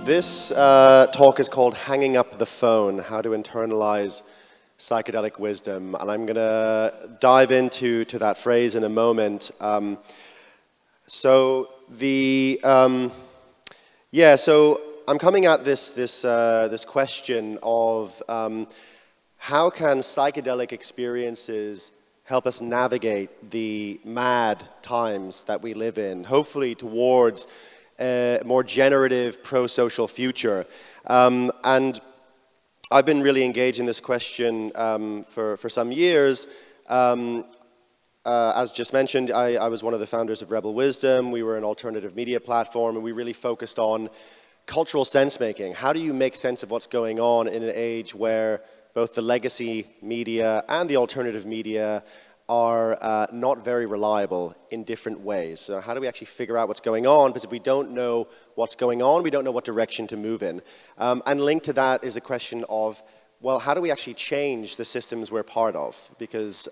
This talk is called Hanging Up the Phone, How to Internalize Psychedelic Wisdom, and I'm going to dive into that phrase in a moment. So I'm coming at this question of how can psychedelic experiences help us navigate the mad times that we live in, hopefully towards a more generative, pro-social future. And I've been really engaged in this question for some years. As just mentioned, I was one of the founders of Rebel Wisdom. We were an alternative media platform, and we really focused on cultural sense-making. How do you make sense of what's going on in an age where both the legacy media and the alternative media are not very reliable in different ways? So how do we actually figure out what's going on? Because if we don't know what's going on, we don't know what direction to move in. And linked to that is the question of, well, how do we actually change the systems we're part of? Because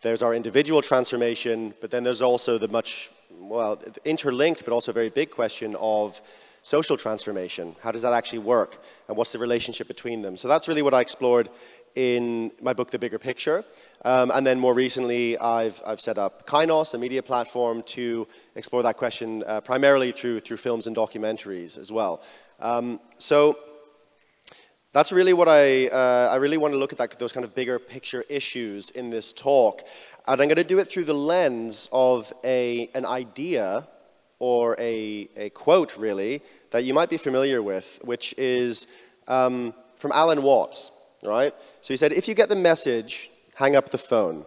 there's our individual transformation, but then there's also the much, well, interlinked, but also very big question of social transformation. How does that actually work? And what's the relationship between them? So that's really what I explored in my book, The Bigger Picture. And then more recently, I've set up Kainos, a media platform, to explore that question primarily through films and documentaries as well. So that's really what I really want to look at, those kind of bigger picture issues in this talk. And I'm going to do it through the lens of an idea or a quote, really, that you might be familiar with, which is from Alan Watts, right? So he said, if you get the message, hang up the phone.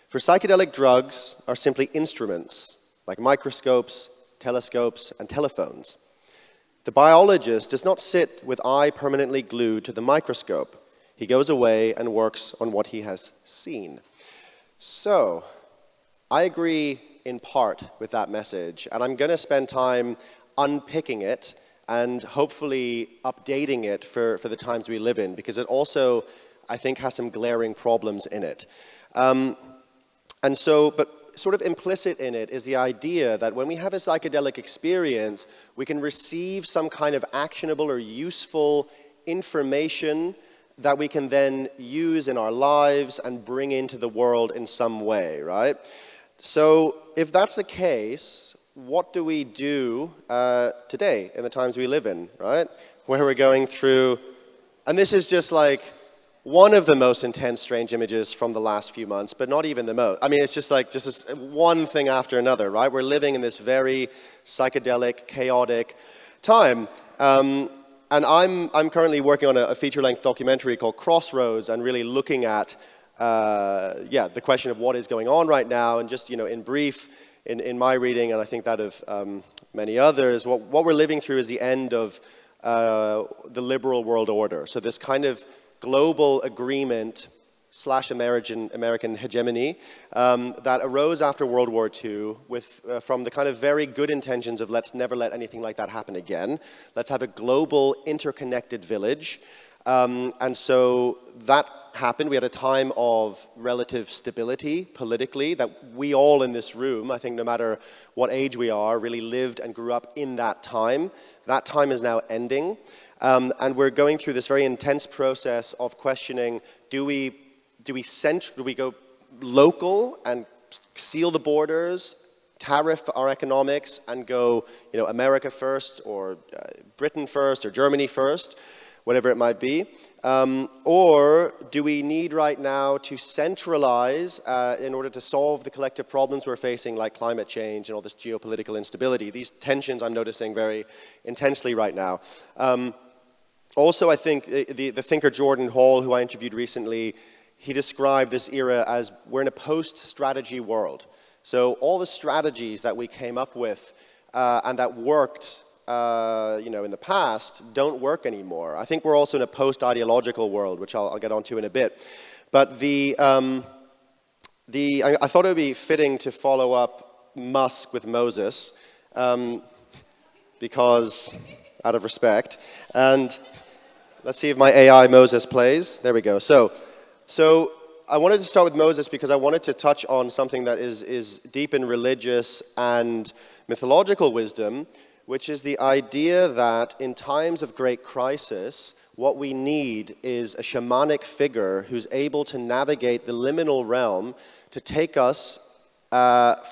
For psychedelic drugs are simply instruments, like microscopes, telescopes, and telephones. The biologist does not sit with eye permanently glued to the microscope. He goes away and works on what he has seen. So, I agree in part with that message, and I'm going to spend time unpicking it and hopefully updating it for the times we live in, because it also, I think, has some glaring problems in it. But sort of implicit in it is the idea that when we have a psychedelic experience, we can receive some kind of actionable or useful information that we can then use in our lives and bring into the world in some way, right? So if that's the case, what do we do today in the times we live in, right? Where we're going through, and this is just like one of the most intense, strange images from the last few months, but not even the most. I mean, it's just like just this one thing after another, right? We're living in this very psychedelic, chaotic time. And I'm currently working on a feature-length documentary called Crossroads, and really looking at the question of what is going on right now, and just, in brief, in my reading, and I think that of many others, what we're living through is the end of the liberal world order. So this kind of global agreement / American hegemony that arose after World War II from the kind of very good intentions of let's never let anything like that happen again. Let's have a global interconnected village. And so that happened. We had a time of relative stability politically that we all in this room, I think no matter what age we are, really lived and grew up in that time. That time is now ending. And we're going through this very intense process of questioning, do we go local and seal the borders, tariff our economics, and go, America first, or Britain first, or Germany first, whatever it might be? Or do we need right now to centralize in order to solve the collective problems we're facing, like climate change and all this geopolitical instability? These tensions I'm noticing very intensely right now. Also, I think the thinker Jordan Hall, who I interviewed recently, he described this era as we're in a post-strategy world. So all the strategies that we came up with and that worked in the past don't work anymore. I think we're also in a post-ideological world, which I'll get onto in a bit. But I thought it would be fitting to follow up Musk with Moses, because out of respect. And let's see if my AI Moses plays. There we go. So I wanted to start with Moses because I wanted to touch on something that is deep in religious and mythological wisdom, which is the idea that in times of great crisis, what we need is a shamanic figure who's able to navigate the liminal realm to take us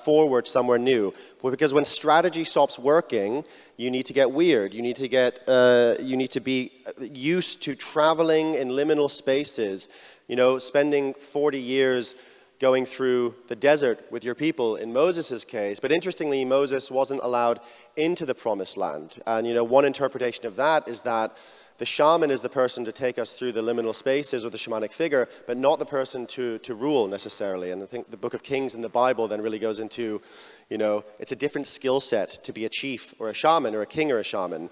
forward somewhere new. Because when strategy stops working, you need to get weird. You need to be used to traveling in liminal spaces. You know, spending 40 years going through the desert with your people in Moses' case. But interestingly, Moses wasn't allowed into the promised land. And you know, one interpretation of that is that the shaman is the person to take us through the liminal spaces, or the shamanic figure, but not the person to rule necessarily. And I think the Book of Kings in the Bible then really goes into, you know, it's a different skill set to be a chief or a shaman, or a king or a shaman.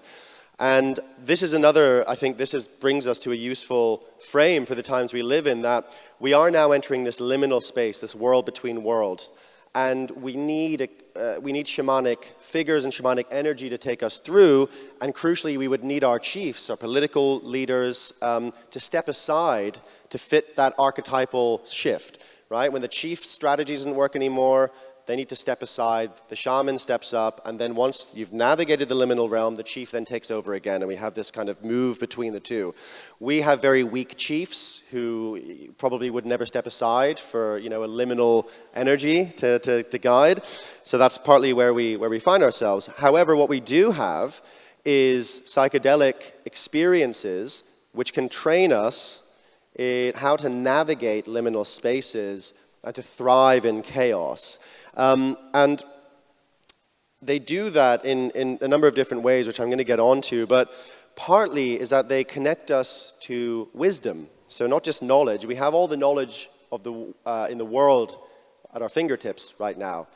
And this is another, I think brings us to a useful frame for the times we live in, that we are now entering this liminal space, this world between worlds. And we need shamanic figures and shamanic energy to take us through, and crucially we would need our chiefs, our political leaders, to step aside to fit that archetypal shift, right? When the chief strategy doesn't work anymore, they need to step aside, the shaman steps up, and then once you've navigated the liminal realm, the chief then takes over again, and we have this kind of move between the two. We have very weak chiefs who probably would never step aside for, you know, a liminal energy to guide. So that's partly where we find ourselves. However, what we do have is psychedelic experiences which can train us in how to navigate liminal spaces and to thrive in chaos. And they do that in a number of different ways, which I'm going to get onto, but partly is that they connect us to wisdom. So not just knowledge. We have all the knowledge of in the world at our fingertips right now.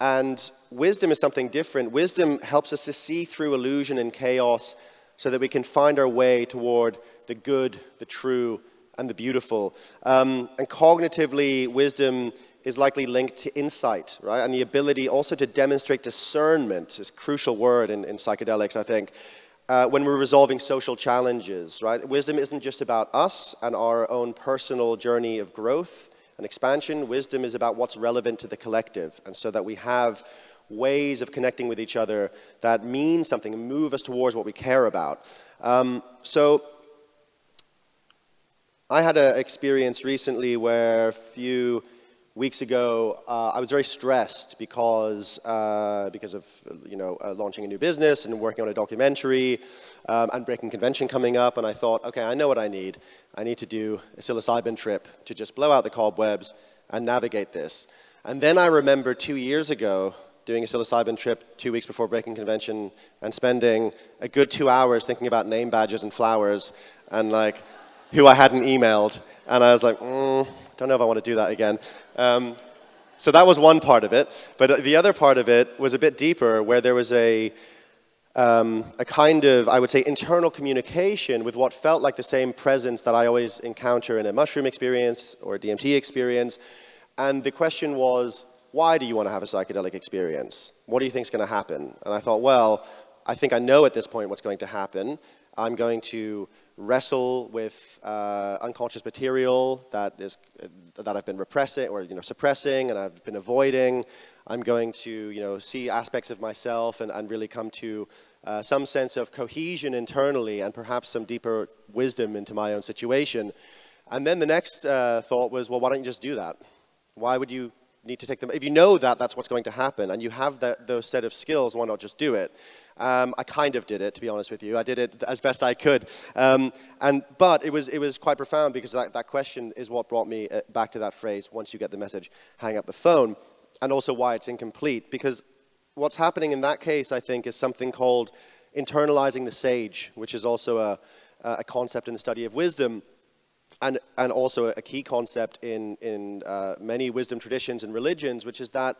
And wisdom is something different. Wisdom helps us to see through illusion and chaos so that we can find our way toward the good, the true, and the beautiful. And cognitively, wisdom is likely linked to insight, right? And the ability also to demonstrate discernment is a crucial word in psychedelics, I think, when we're resolving social challenges, right? Wisdom isn't just about us and our own personal journey of growth and expansion. Wisdom is about what's relevant to the collective, and so that we have ways of connecting with each other that mean something and move us towards what we care about. So I had an experience recently where a few weeks ago, I was very stressed because of launching a new business and working on a documentary and Breaking Convention coming up, and I thought, okay, I know what I need. I need to do a psilocybin trip to just blow out the cobwebs and navigate this. And then I remember 2 years ago doing a psilocybin trip 2 weeks before Breaking Convention and spending a good 2 hours thinking about name badges and flowers and like who I hadn't emailed, and I was like, don't know if I want to do that again. So that was one part of it, but the other part of it was a bit deeper, where there was a kind of, I would say, internal communication with what felt like the same presence that I always encounter in a mushroom experience or a DMT experience. And the question was, why do you want to have a psychedelic experience? What do you think is going to happen? And I thought, well, I think I know at this point what's going to happen. I'm going to wrestle with unconscious material that I've been repressing or suppressing and I've been avoiding. I'm going to see aspects of myself and really come to some sense of cohesion internally and perhaps some deeper wisdom into my own situation. And then the next thought was, well, why don't you just do that? Why would you need to take them? If you know that that's what's going to happen and you have those set of skills, why not just do it? I kind of did it, to be honest with you. I did it as best I could. But it was quite profound, because that question is what brought me back to that phrase, once you get the message, hang up the phone, and also why it's incomplete. Because what's happening in that case, I think, is something called internalizing the sage, which is also a concept in the study of wisdom, and also a key concept in many wisdom traditions and religions, which is that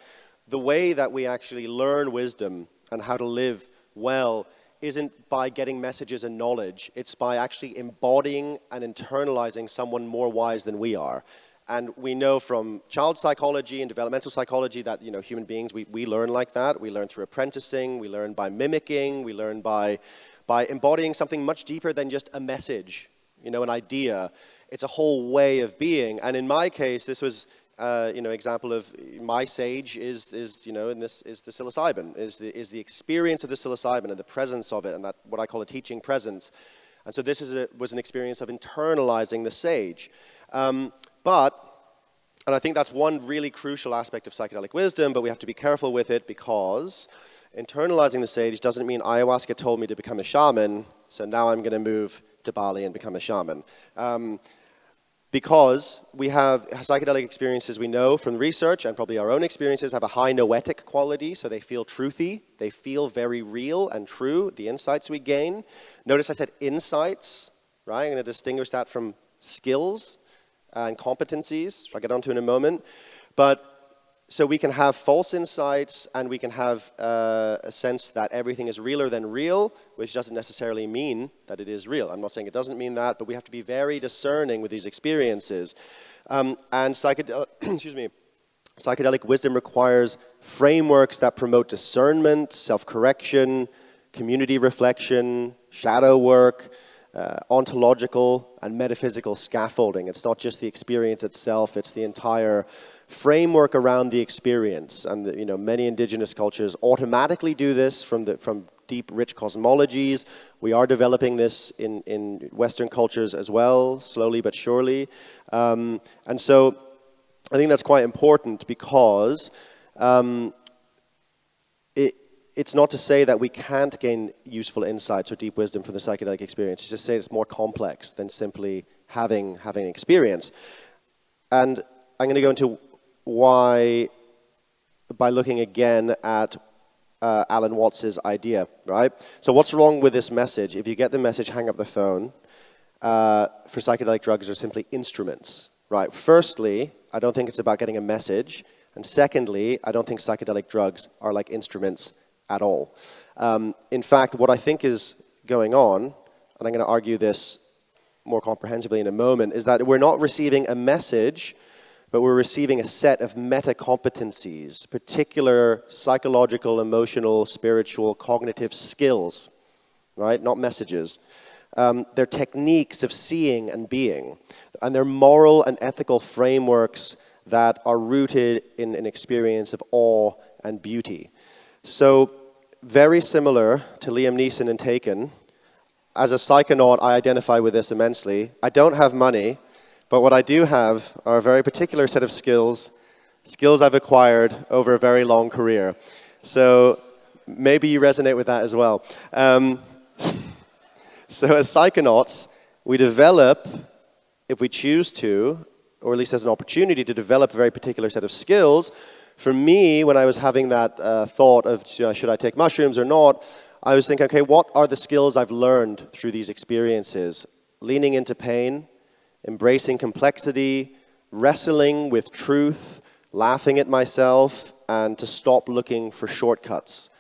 the way that we actually learn wisdom and how to live well isn't by getting messages and knowledge. It's by actually embodying and internalizing someone more wise than we are. And we know from child psychology and developmental psychology that human beings, we learn like that. We learn through apprenticing, we learn by mimicking, we learn by embodying something much deeper than just a message, an idea. It's a whole way of being. And in my case, this was example of my sage is you know, in this is the psilocybin, is the experience of the psilocybin and the presence of it, and that what I call a teaching presence. And so this was an experience of internalizing the sage. And I think that's one really crucial aspect of psychedelic wisdom, but we have to be careful with it, because internalizing the sage doesn't mean ayahuasca told me to become a shaman, so now I'm going to move to Bali and become a shaman. Because we have psychedelic experiences, we know from research and probably our own experiences, have a high noetic quality, so they feel truthy, they feel very real and true, the insights we gain. Notice I said insights, right? I'm going to distinguish that from skills and competencies, which I'll get onto in a moment. But so we can have false insights, and we can have a sense that everything is realer than real, which doesn't necessarily mean that it is real. I'm not saying it doesn't mean that, but we have to be very discerning with these experiences. And psychedelic wisdom requires frameworks that promote discernment, self-correction, community reflection, shadow work, ontological and metaphysical scaffolding. It's not just the experience itself, it's the entire framework around the experience. And many indigenous cultures automatically do this from deep, rich cosmologies. We are developing this in Western cultures as well, slowly but surely. And so I think that's quite important, because it's not to say that we can't gain useful insights or deep wisdom from the psychedelic experience. It's just to say it's more complex than simply having experience. And I'm going to go into why by looking again at Alan Watts' idea, right? So what's wrong with this message? If you get the message, hang up the phone. For psychedelic drugs, are simply instruments, right? Firstly, I don't think it's about getting a message. And secondly, I don't think psychedelic drugs are like instruments at all. In fact, what I think is going on, and I'm going to argue this more comprehensively in a moment, is that we're not receiving a message, but we're receiving a set of meta-competencies, particular psychological, emotional, spiritual, cognitive skills, right? Not messages. They're techniques of seeing and being, and they're moral and ethical frameworks that are rooted in an experience of awe and beauty. So, very similar to Liam Neeson in Taken, as a psychonaut, I identify with this immensely. I don't have money, but what I do have are a very particular set of skills I've acquired over a very long career. So maybe you resonate with that as well. So as psychonauts, we develop, if we choose to, or at least as an opportunity to develop a very particular set of skills. For me, when I was having that thought of should I take mushrooms or not, I was thinking, okay, what are the skills I've learned through these experiences? Leaning into pain, embracing complexity, wrestling with truth, laughing at myself, and to stop looking for shortcuts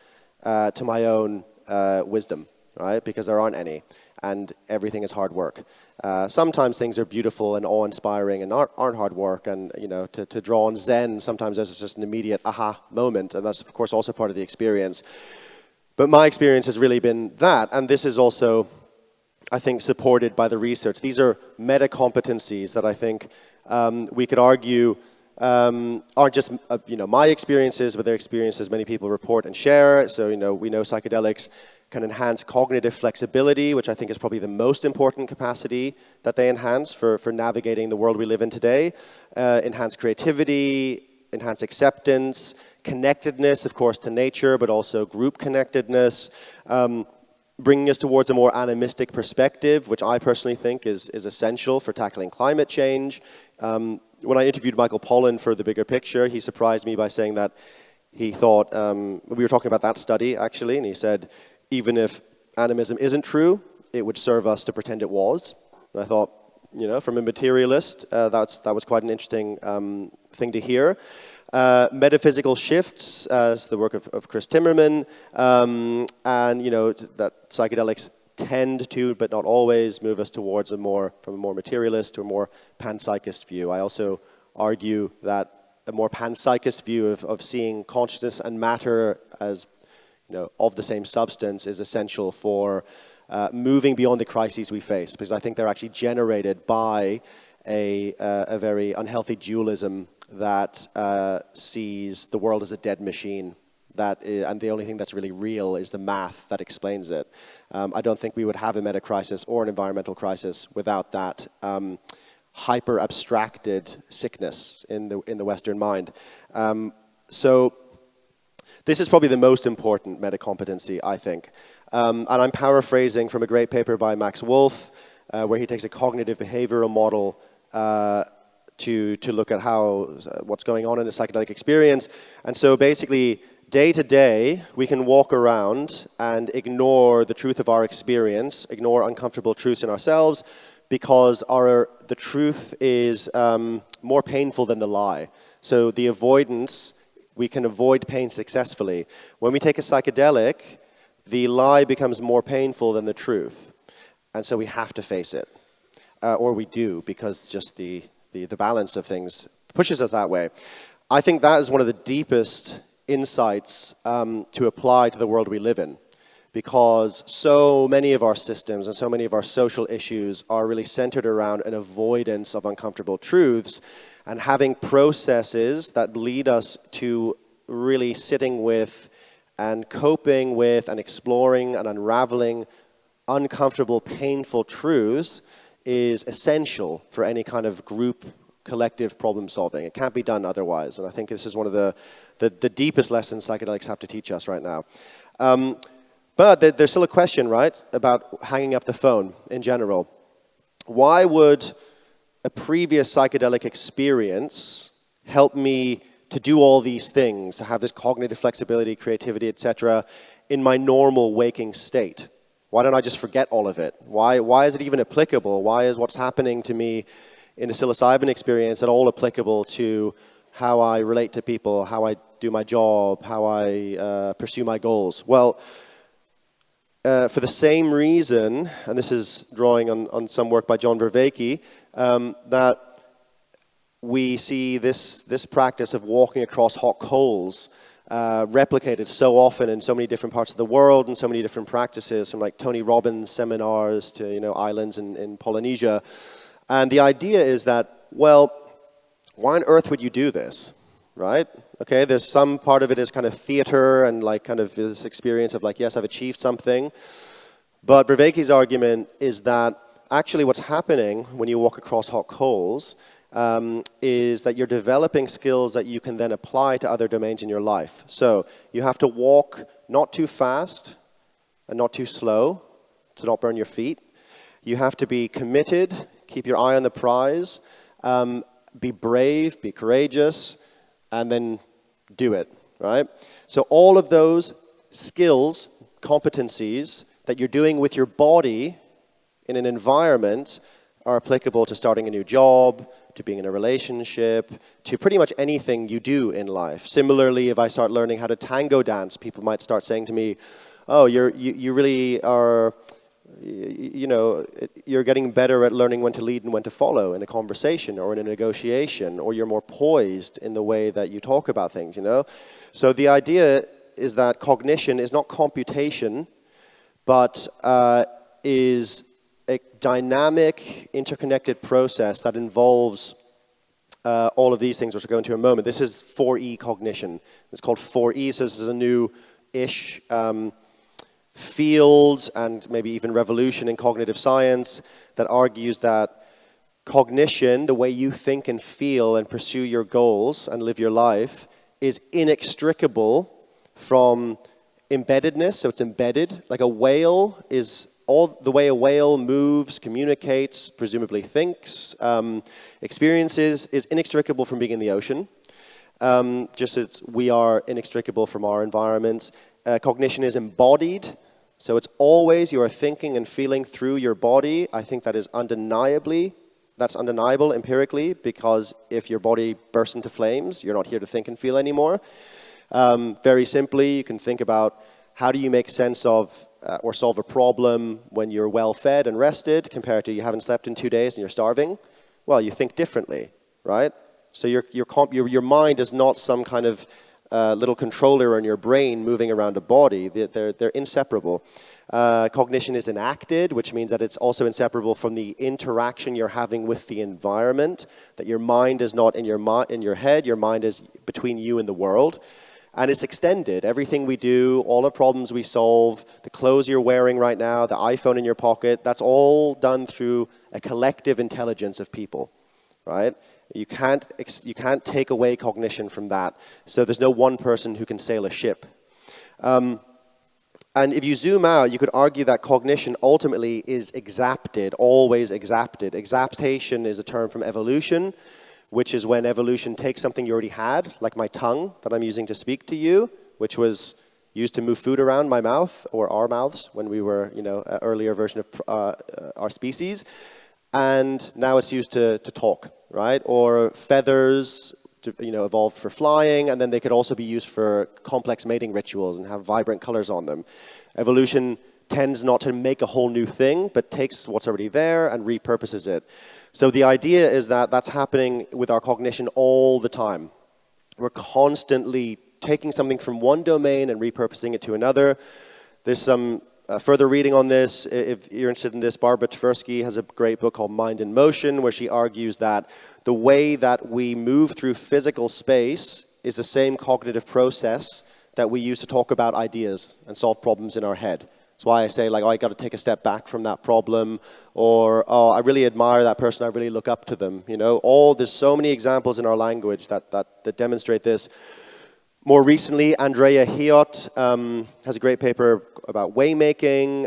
to my own wisdom, right? Because there aren't any, and everything is hard work. Sometimes things are beautiful and awe-inspiring and aren't hard work, and to draw on Zen, sometimes there's just an immediate aha moment, and that's of course also part of the experience. But my experience has really been that, and this is also, I think, supported by the research. These are meta-competencies that I think we could argue aren't just my experiences, but they're experiences many people report and share. So we know psychedelics can enhance cognitive flexibility, which I think is probably the most important capacity that they enhance for navigating the world we live in today. Enhance creativity, enhance acceptance, connectedness, of course, to nature, but also group connectedness, bringing us towards a more animistic perspective, which I personally think is essential for tackling climate change. When I interviewed Michael Pollan for The Bigger Picture, he surprised me by saying that he thought, we were talking about that study, actually, and he said, even if animism isn't true, it would serve us to pretend it was. And I thought, from a materialist, that was quite an interesting thing to hear. Metaphysical shifts, is the work of Chris Timmerman, and that psychedelics tend to, but not always, move us towards from a more materialist to a more panpsychist view. I also argue that a more panpsychist view of seeing consciousness and matter as of the same substance is essential for moving beyond the crises we face, because I think they're actually generated by a very unhealthy dualism that sees the world as a dead machine. And the only thing that's really real is the math that explains it. I don't think we would have a meta crisis or an environmental crisis without that hyper-abstracted sickness in the Western mind. So this is probably the most important meta competency, I think. And I'm paraphrasing from a great paper by Max Wolf, where he takes a cognitive behavioral model to look at what's going on in a psychedelic experience. And so basically, day to day, we can walk around and ignore the truth of our experience, ignore uncomfortable truths in ourselves, because the truth is more painful than the lie. So the avoidance, we can avoid pain successfully. When we take a psychedelic, the lie becomes more painful than the truth. And so we have to face it. Or we do, because just the balance of things pushes us that way. I think that is one of the deepest insights to apply to the world we live in, because so many of our systems and so many of our social issues are really centered around an avoidance of uncomfortable truths, and having processes that lead us to really sitting with and coping with and exploring and unraveling uncomfortable, painful truths is essential for any kind of group collective problem solving. It can't be done otherwise, and I think this is one of the deepest lessons psychedelics have to teach us right now. But there's still a question, right, about hanging up the phone in general. Why would a previous psychedelic experience help me to do all these things, to have this cognitive flexibility, creativity, etc., in my normal waking state? Why don't I just forget all of it? Why is it even applicable? Why is what's happening to me in a psilocybin experience at all applicable to how I relate to people, how I do my job, how I pursue my goals? Well, for the same reason, and this is drawing on some work by John Vervaeke, that we see this practice of walking across hot coals replicated so often in so many different parts of the world and so many different practices, from like Tony Robbins seminars to islands in Polynesia. And the idea is that, well, why on earth would you do this, right? Okay, there's some part of it is kind of theater and like kind of this experience of like, yes, I've achieved something. But Vervaeke's argument is that actually what's happening when you walk across hot coals is that you're developing skills that you can then apply to other domains in your life. So you have to walk not too fast and not too slow to not burn your feet. You have to be committed, keep your eye on the prize, be brave, be courageous, and then do it, right? So all of those skills, competencies that you're doing with your body in an environment are applicable to starting a new job, to being in a relationship, to pretty much anything you do in life. Similarly, if I start learning how to tango dance, people might start saying to me, oh, you really are, you're getting better at learning when to lead and when to follow in a conversation or in a negotiation, or you're more poised in the way that you talk about things, So the idea is that cognition is not computation, but is a dynamic, interconnected process that involves all of these things, which I'll go into in a moment. This is 4E cognition. It's called 4E, so this is a new-ish field and maybe even revolution in cognitive science that argues that cognition, the way you think and feel and pursue your goals and live your life, is inextricable from embeddedness. So it's embedded. Like a whale is all the way a whale moves, communicates, presumably thinks, experiences, is inextricable from being in the ocean. Just as we are inextricable from our environments. Cognition is embodied. So it's always you are thinking and feeling through your body. I think that is undeniable empirically, because if your body bursts into flames, you're not here to think and feel anymore. Very simply, you can think about how do you make sense of or solve a problem when you're well fed and rested compared to you haven't slept in 2 days and you're starving. Well, you think differently, right? So your mind is not some kind of little controller in your brain moving around a body. They're inseparable. Cognition is enacted, which means that it's also inseparable from the interaction you're having with the environment, that your mind is not in your head, your mind is between you and the world. And it's extended. Everything we do, all the problems we solve, the clothes you're wearing right now, the iPhone in your pocket, that's all done through a collective intelligence of people, right? You can't take away cognition from that. So there's no one person who can sail a ship. And if you zoom out, you could argue that cognition ultimately is exapted, always exapted. Exaptation is a term from evolution, which is when evolution takes something you already had, like my tongue that I'm using to speak to you, which was used to move food around my mouth, or our mouths, when we were, an earlier version of our species. And now it's used to talk, right? Or feathers, evolved for flying, and then they could also be used for complex mating rituals and have vibrant colors on them. Evolution tends not to make a whole new thing, but takes what's already there and repurposes it. So the idea is that that's happening with our cognition all the time. We're constantly taking something from one domain and repurposing it to another. There's some further reading on this. If you're interested in this, Barbara Tversky has a great book called Mind in Motion, where she argues that the way that we move through physical space is the same cognitive process that we use to talk about ideas and solve problems in our head. That's why I say, I got to take a step back from that problem, or, I really admire that person, I really look up to them. There's so many examples in our language that demonstrate this. More recently, Andrea Hiot has a great paper about waymaking,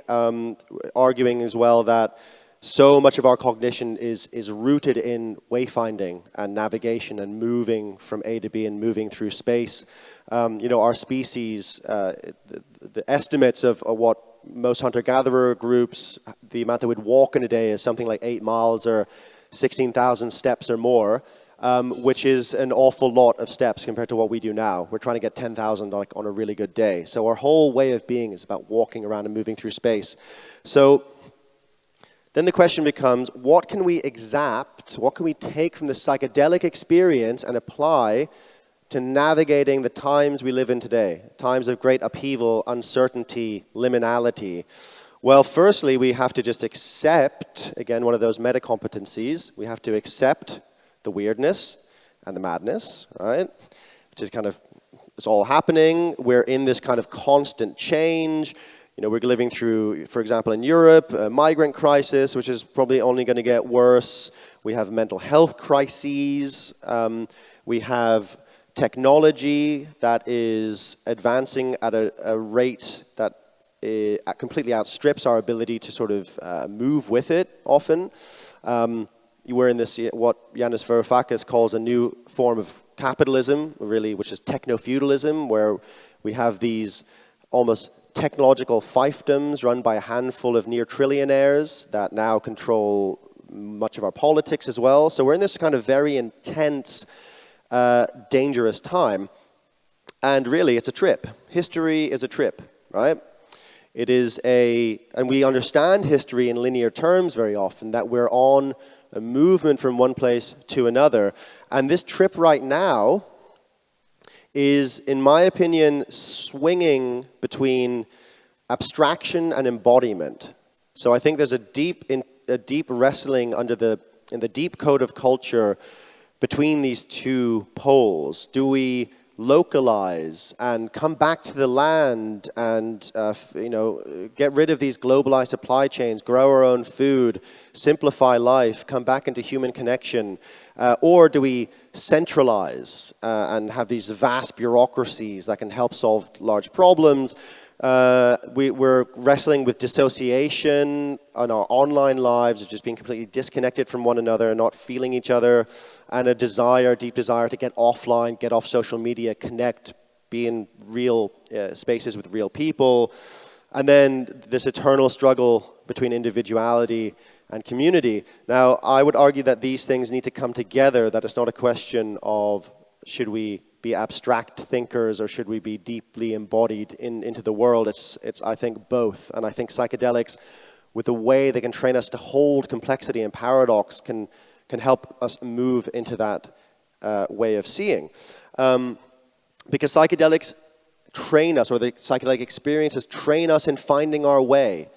arguing as well that so much of our cognition is rooted in wayfinding and navigation and moving from A to B and moving through space. Our species, the estimates of what most hunter-gatherer groups, the amount they would walk in a day is something like 8 miles or 16,000 steps or more, which is an awful lot of steps compared to what we do now. We're trying to get 10,000 on a really good day. So our whole way of being is about walking around and moving through space. So then the question becomes, what can we exact, what can we take from the psychedelic experience and apply to navigating the times we live in today, times of great upheaval, uncertainty, liminality? Well, firstly, we have to just accept, again, one of those meta-competencies, we have to accept the weirdness and the madness, right? Which is it's all happening. We're in this kind of constant change. We're living through, for example, in Europe, a migrant crisis, which is probably only going to get worse. We have mental health crises. We have technology that is advancing at a rate that completely outstrips our ability to sort of move with it often. We're in this, what Yanis Varoufakis calls a new form of capitalism, really, which is techno-feudalism, where we have these almost technological fiefdoms run by a handful of near-trillionaires that now control much of our politics as well. So we're in this kind of very intense, dangerous time. And really, it's a trip. History is a trip, right? It is and we understand history in linear terms very often, that we're on a movement from one place to another. And this trip right now is, in my opinion, swinging between abstraction and embodiment. So I think there's a deep wrestling in the deep code of culture between these two poles. Do we localize and come back to the land and get rid of these globalized supply chains, grow our own food, simplify life, come back into human connection? Or do we centralize and have these vast bureaucracies that can help solve large problems? We're wrestling with dissociation on our online lives, of just being completely disconnected from one another and not feeling each other, and a deep desire to get offline, get off social media, connect, be in real spaces with real people. And then this eternal struggle between individuality and community. Now, I would argue that these things need to come together, that it's not a question of should we be abstract thinkers or should we be deeply embodied into the world. It's I think both. And I think psychedelics, with the way they can train us to hold complexity and paradox, can help us move into that way of seeing. Because psychedelics train us, or the psychedelic experiences train us in finding our way,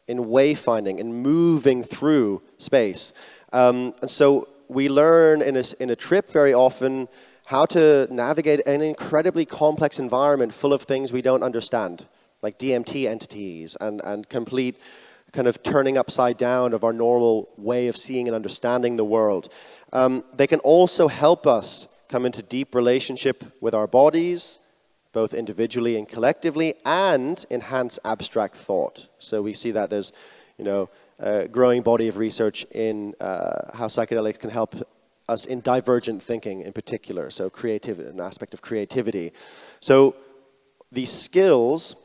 in wayfinding, in moving through space. And so we learn in a trip very often how to navigate an incredibly complex environment full of things we don't understand, like DMT entities and complete kind of turning upside down of our normal way of seeing and understanding the world. They can also help us come into deep relationship with our bodies, both individually and collectively, and enhance abstract thought. So we see that there's, a growing body of research in how psychedelics can help us in divergent thinking in particular, so creativity, an aspect of creativity. So these skills,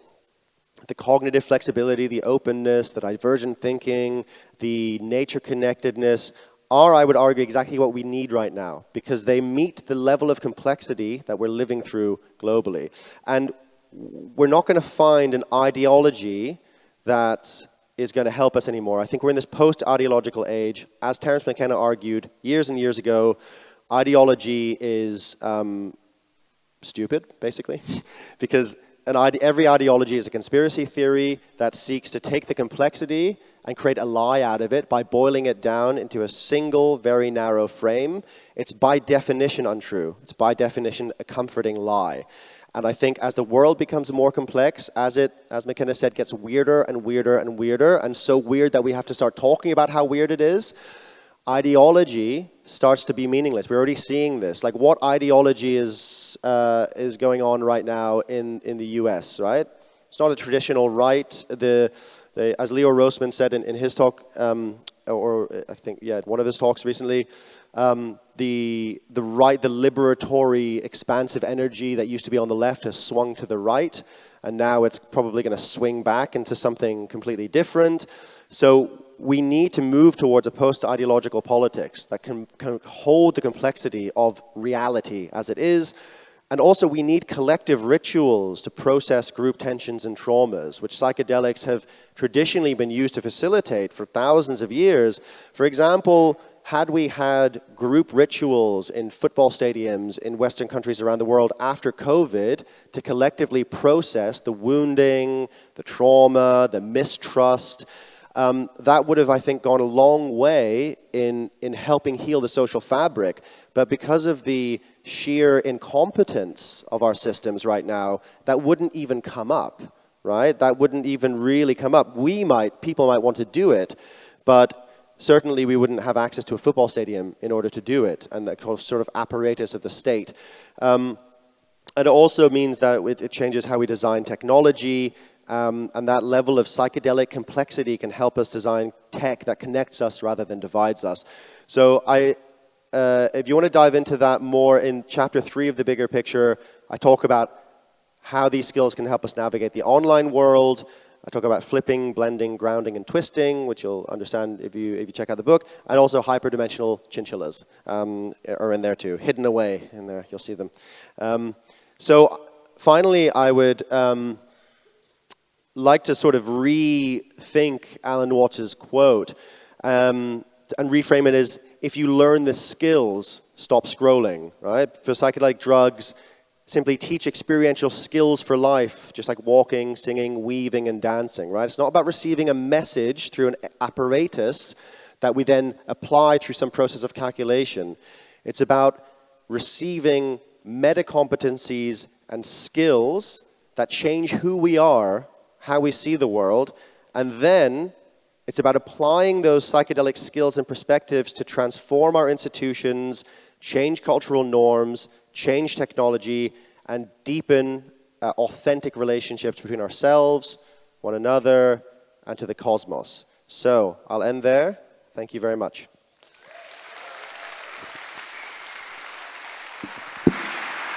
the cognitive flexibility, the openness, the divergent thinking, the nature connectedness, are, I would argue, exactly what we need right now, because they meet the level of complexity that we're living through globally. And we're not going to find an ideology that is going to help us anymore. I think we're in this post-ideological age. As Terence McKenna argued years and years ago, ideology is stupid, basically, because every ideology is a conspiracy theory that seeks to take the complexity and create a lie out of it by boiling it down into a single, very narrow frame. It's by definition untrue. It's by definition a comforting lie. And I think as the world becomes more complex, as McKenna said, gets weirder and weirder and weirder, and so weird that we have to start talking about how weird it is, ideology starts to be meaningless. We're already seeing this. Like, what ideology is going on right now in the US, right? It's not a traditional right. As Leo Roseman said in his talk, or I think, one of his talks recently, the liberatory, expansive energy that used to be on the left has swung to the right, and now it's probably going to swing back into something completely different. So we need to move towards a post-ideological politics that can hold the complexity of reality as it is. And also we need collective rituals to process group tensions and traumas, which psychedelics have traditionally been used to facilitate for thousands of years. For example, had we had group rituals in football stadiums in Western countries around the world after COVID to collectively process the wounding, the trauma, the mistrust, that would have, I think, gone a long way in helping heal the social fabric. But because of the sheer incompetence of our systems right now, that wouldn't even come up, right? That wouldn't even really come up. People might want to do it, but certainly we wouldn't have access to a football stadium in order to do it, and the sort of apparatus of the state. It also means that it changes how we design technology, and that level of psychedelic complexity can help us design tech that connects us rather than divides us. So if you want to dive into that more in chapter 3 of the bigger picture, I talk about how these skills can help us navigate the online world. I talk about flipping, blending, grounding, and twisting, which you'll understand if you check out the book, and also hyperdimensional chinchillas are in there too, hidden away in there. You'll see them. So finally, I would like to sort of rethink Alan Watts' quote and reframe it as, if you learn the skills, stop scrolling, right? For psychedelic drugs, simply teach experiential skills for life, just like walking, singing, weaving, and dancing, right? It's not about receiving a message through an apparatus that we then apply through some process of calculation. It's about receiving meta-competencies and skills that change who we are, how we see the world, and then it's about applying those psychedelic skills and perspectives to transform our institutions, change cultural norms, change technology, and deepen authentic relationships between ourselves, one another, and to the cosmos. So I'll end there. Thank you very much.